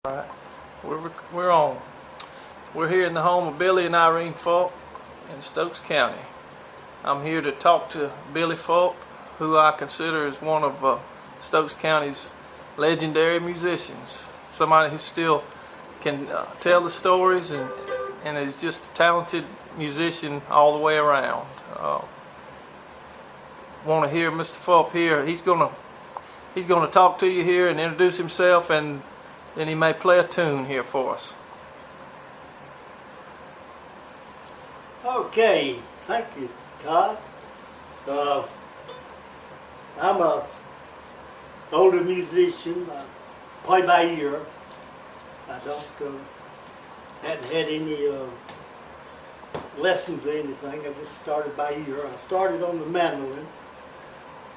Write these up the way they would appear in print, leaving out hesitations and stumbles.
Right, we're on. We're here in the home of Billy and Irene Falk in Stokes County. I'm here to talk to Billy Falk, who I consider is one of Stokes County's legendary musicians. Somebody who still can tell the stories and is just a talented musician all the way around. Want to hear Mr. Falk here? He's gonna talk to you here and introduce himself, and then he may play a tune here for us. Okay, thank you, Todd. I'm a older musician. I play by ear. I don't hadn't had any lessons or anything. I just started by ear. I started on the mandolin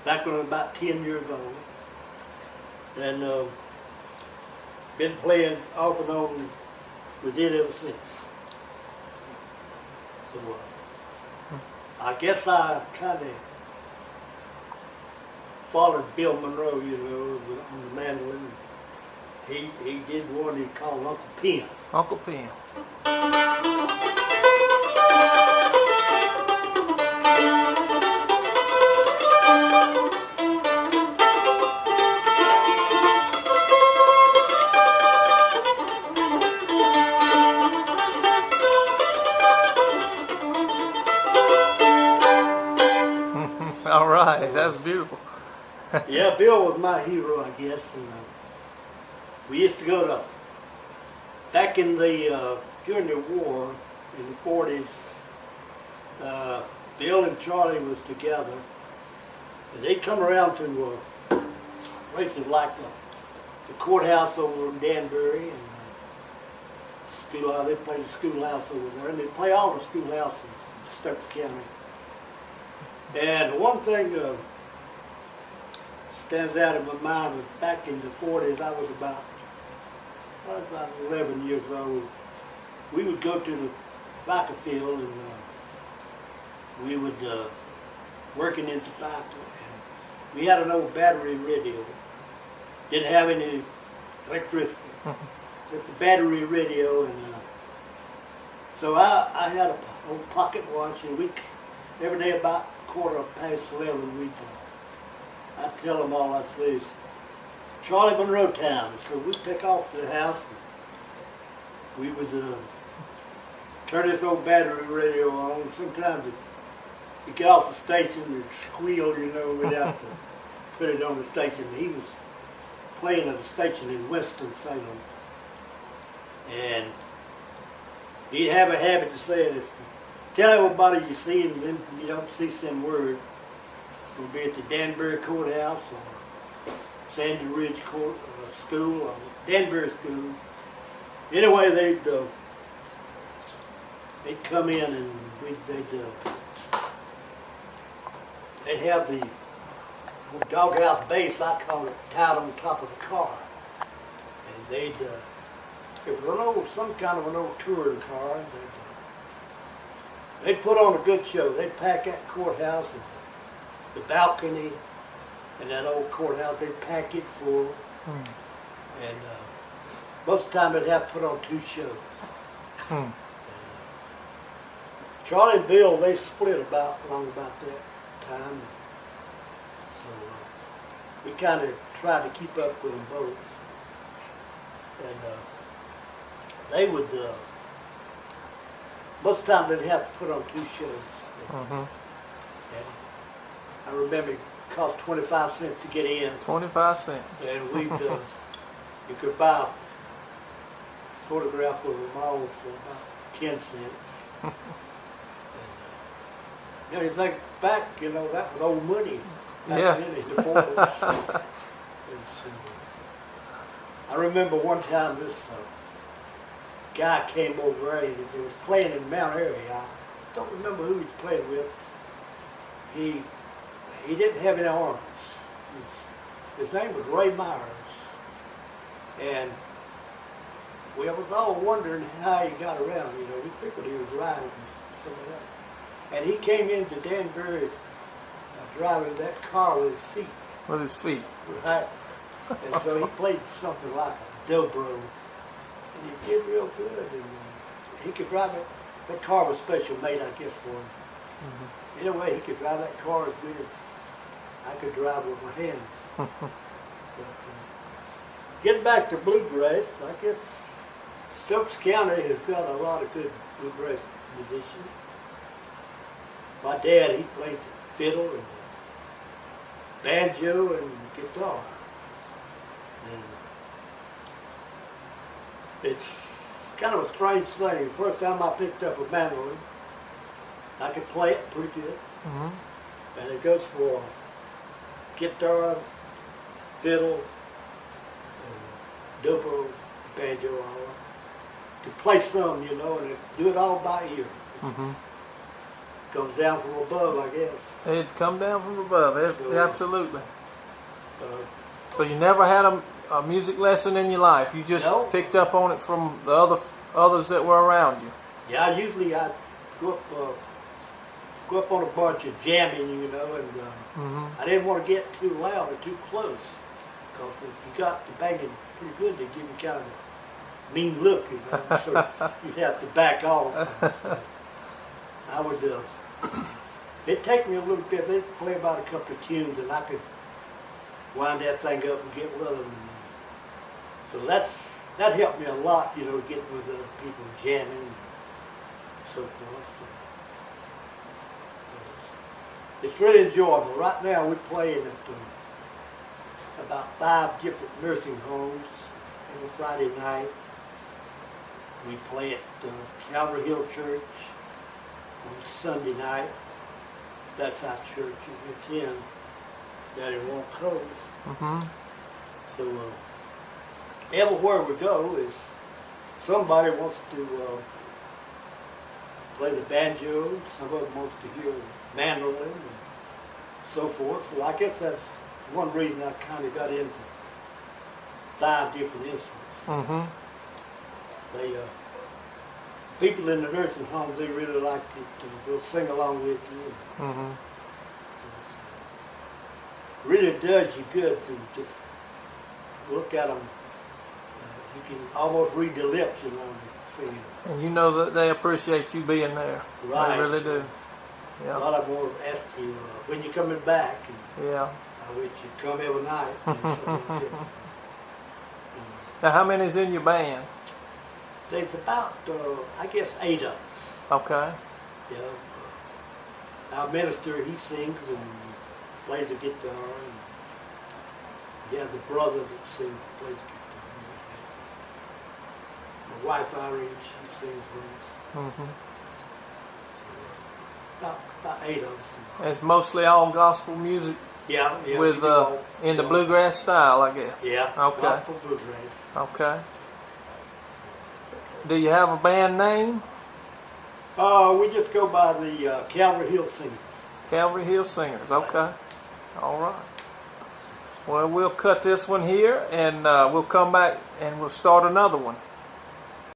back when I was about 10 years old, and been playing off and on with it ever since. So I guess I kind of followed Bill Monroe, you know, on the mandolin. He did one he called Uncle Pen. Uncle Pen. All right, that was beautiful. Yeah, Bill was my hero, I guess. And we used to go to, back in the, during the war, in the 40s, Bill and Charlie was together. And they'd come around to places like the courthouse over in Danbury, and schoolhouse. They played the schoolhouse over there, and they play all the schoolhouses in Stokes County. And one thing stands out in my mind was back in the 40s, I was about 11 years old. We would go to the soccer field, and we would working in the soccer. And we had an old battery radio. Didn't have any electricity. Just a battery radio, and so I had an old pocket watch, and we every day about 11:15, I'd tell them all I'd say is Charlie Monroe Town. So we'd pick off to the house, and we would turn this old battery radio on. Sometimes it'd get off the station and it'd squeal, you know, we'd have to put it on the station. He was playing at a station in Winston-Salem, and he'd have a habit to say it. Tell everybody you see, and then you don't see some word. It'll be at the Danbury Courthouse or Sandy Ridge School or Danbury School. Anyway, they'd come in, and they'd have the doghouse bass, I call it, tied on top of the car, and it was some kind of an old touring car. And they'd put on a good show. They'd pack that courthouse and the balcony and that old courthouse. They'd pack it full. And most of the time they'd have to put on 2 shows. And, Charlie and Bill, they split along about that time. So we kind of tried to keep up with them both. And they would... most of the time they'd have to put on 2 shows. And I remember it cost 25 cents to get in. 25 cents. And you could buy a photograph of them all for about 10 cents. And you know, you think back, you know, that was old money back then in the 40s. I remember one time this guy came over. He was playing in Mount Airy. I don't remember who he was playing with. He didn't have any arms. His name was Ray Myers, and we was all wondering how he got around. You know, we figured he was riding somewhere else. And he came into Danbury driving that car with his feet. With his feet. Right. And so he played something like a dobro. And he did real good. And he could drive it. That car was special made, I guess, for him. Mm-hmm. Anyway, he could drive that car as good as I could drive with my hands. But getting back to bluegrass, I guess Stokes County has got a lot of good bluegrass musicians. My dad, he played the fiddle and the banjo and guitar. And it's kind of a strange thing. The first time I picked up a mandolin, I could play it pretty good. Mm-hmm. And it goes for guitar, fiddle, and dobro, banjo, all that. Could play some, you know, and do it all by ear. Mm-hmm. Comes down from above, I guess. It'd come down from above, So, absolutely. Uh, So you never had a music lesson in your life? You just No. picked up on it from the others that were around you? yeah, usually I go up on a bunch of jamming, you know, and Mm-hmm. I didn't want to get too loud or too close, because if you got to banging pretty good, they give you kind of a mean look, you know, so you'd have to back off. I would, it'd take me a little bit. They'd play about a couple of tunes, and I could wind that thing up and get with them. So that helped me a lot, you know, getting with other people, jamming, and so forth. So it's really enjoyable. Right now we're playing at about 5 different nursing homes every Friday night. We play at Calvary Hill Church on Sunday night. That's our church we attend down in Won't Cove. Mm-hmm. So everywhere we go is somebody wants to play the banjo, some of them wants to hear the mandolin and so forth. So I guess that's one reason I kind of got into 5 different instruments. Mm-hmm. They people in the nursing homes, they really like it. They'll sing along with you. Mm-hmm. So it really does you good to just look at them. You can almost read the lips, you know, singing. And you know that they appreciate you being there. Right. They really do. A Yeah. lot of them will ask you, when you coming back? And Yeah. I wish you'd come every night. And something like that. Now, how many's in your band? There's about, I guess, 8 of us. Okay. Yeah. Our minister, he sings and plays the guitar. And he has a brother that sings and plays the guitar. My wife, Irene, she sings with us. Mm-hmm. About 8 of us. It's mostly all gospel music Yeah, yeah. with we do all- in the all- bluegrass style, I guess. Yeah, Okay. gospel bluegrass. Okay. Do you have a band name? We just go by the Calvary Hill Singers. Calvary Hill Singers. Okay. All right. Well, we'll cut this one here, and we'll come back and we'll start another one.